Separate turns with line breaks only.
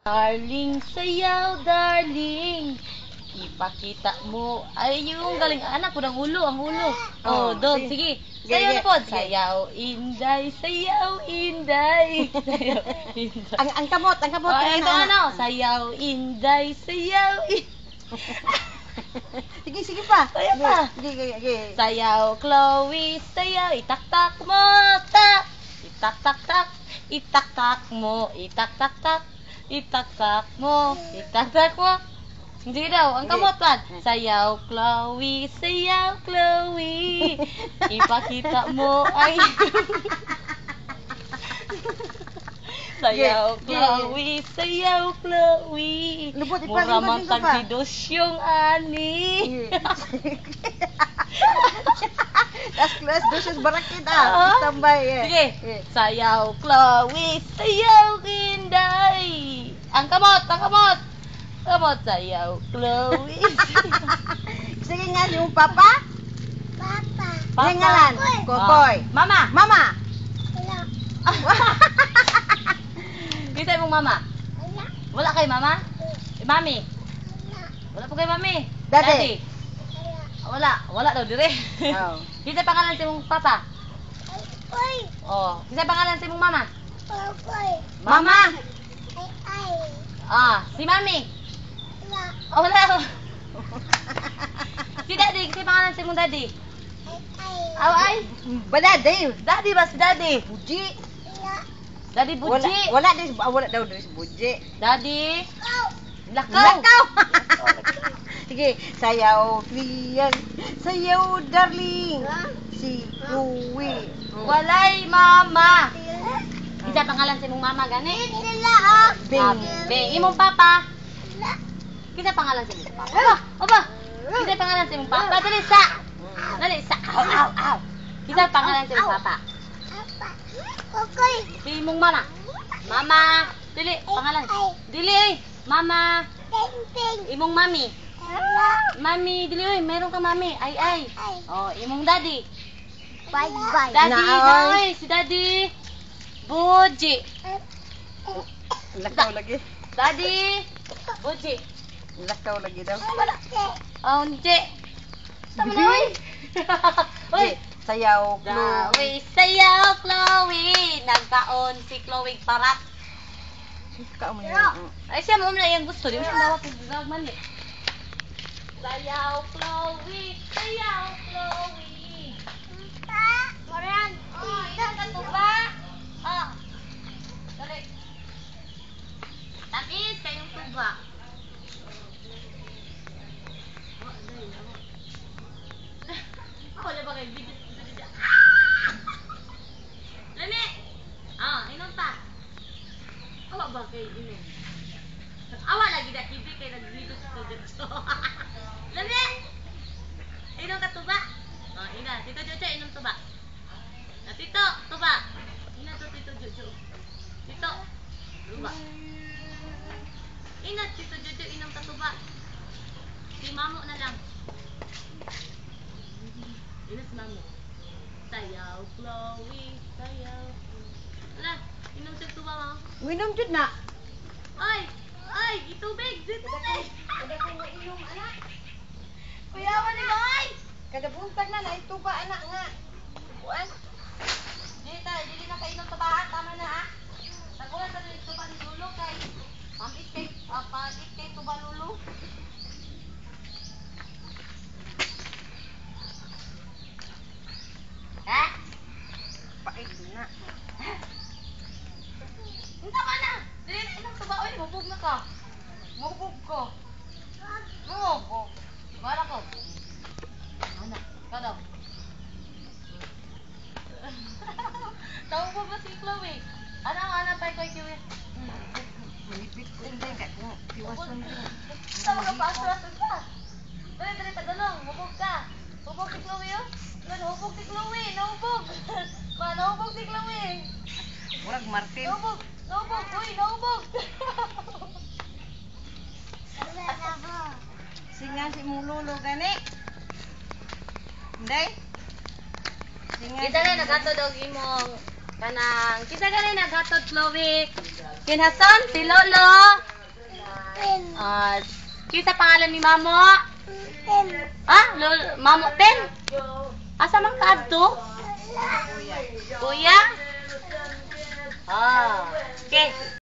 Darling, sayaw, darling. Ipakita mo. Ay, yung galing. Anak ko ng ulo, ang ulo. Oh, dog, sige. Sayaw na po. Sayaw, inday, sayaw, inday. Sayaw, inday.
Ang kamot, ang kamot.
Ito ano? Sayaw, inday, sayaw, inday.
Sige, sige pa.
Kaya pa.
Sige.
Sayaw, Chloe, sayaw, itak-tak mo, tak. Itak-tak-tak, itak-tak mo, itak-tak-tak, itak-tak mo, itak-tak mo. Hindi daw, ang kamot man. Sayaw, Chloe, sayaw, Chloe. Ipakita mo ay... Sayaw, Chloe, sayaw, Chloe. Mura man tagdidos yung ani.
Las dosis barakit tambay.
Sige. Sayaw, Chloe, sayaw, Inday. Ang kamot, ang kamot. Kamot, sayaw, Chloe.
Sige nga, yung papa?
Papa.
Yung ngalan? Kokoy.
Mama.
Mama.
Kita mong mama? Wala kay mama? Mami? Wala po kay mami?
Daddy?
Wala daw dire.
Oh.
Kita pangalan si mong papa? Oh, kita pangalan si mong mama? Mama? Si mami? Wala. Si daddy, kita pangalan si mong daddy? Ay.
Daddy.
Daddy ba si daddy?
Buji.
Daddy Buji.
Wala daw si Buji.
Daddy. Lakaw.
Lakaw. Sige, sayaw Lian, sayaw darling. Si Chloe.
Walay mama. Isa pangalan sa imong mama gani? Bing. Imong papa? Kita pangalan sa imong papa. Aba. Kita pangalan sa imong papa. Dali sa. Aw. Kita pangalan sa imong papa. Si imong mama. Mama. Dili pangalan. Dili. Mama. Imong mami. Mami, dili oy, meron ka mami. Ay. Oh, imong daddy.
Bye.
Daddy, si daddy. Buji.
Lakaw lagi.
Daddy. Buji.
Lakaw lagi daw.
Oh, hindi. Tama na oy. Oy,
sayaw Chloe.
Chloe, sayaw Chloe. Nagkaon si Chloe parat. Ay siya mo na yung gusto. Di mo siya bawa kung gagman eh. Sayaw Chloe, sayaw Chloe. Ilang ka to ba? Dali. Tamis kayong tuba. Wala ba kayo video? Lami! Inom pa. Awa ba kayo inom? Awa lagi na kibi kayo nag-video sa dito. Lami! Inom ka tuba? Ina. Tito Jojo, inom tuba. Tito, tuba. Ina to, Tito Jojo. Tito, tuba. Ina, Tito Jojo, inom ka tuba. Si Mamo na lang. Ina si Mamo. Sayaw, Chloe, sayaw. Wala, inom siya tuba mo.
Winom jud na.
Ay, itubig, dito eh.
Kada ko inom anak.
Kuyawan ni Boy.
Kada buntag na ito ba anak nga. Kuan?
Dili na kainom tabahan, tama na ha. Nagulat sa dito ba ni Lulu kay pamit kay tuba Lulu. Ha?
Pait na.
Tama na. Dili na inom tuba oy, mabug na ka. Mabug ko. Mabug. Bara ko. Ano? Kada. Tahu mo ba si Chloe? Ano tayo kay Chloe?
Malipit ko din ka. Iwasan din.
Tahu ka pa asras ka. Dali tagalong, hubog ka. Hubog si Chloe yo. Hubog si Chloe, nahubog. Nahubog si Chloe.
Murag Martin.
Nahubog. Uy, nahubog.
Singa si mong lulo gani. Day.
Kita rin naghatod og imong kanang kita rin naghatod Chloe. Kinhason si Lolo. Kisa pangalan ni Mamo? Ah, Mamo Ten? Asa man ka adto?
Kuya.
Kuya.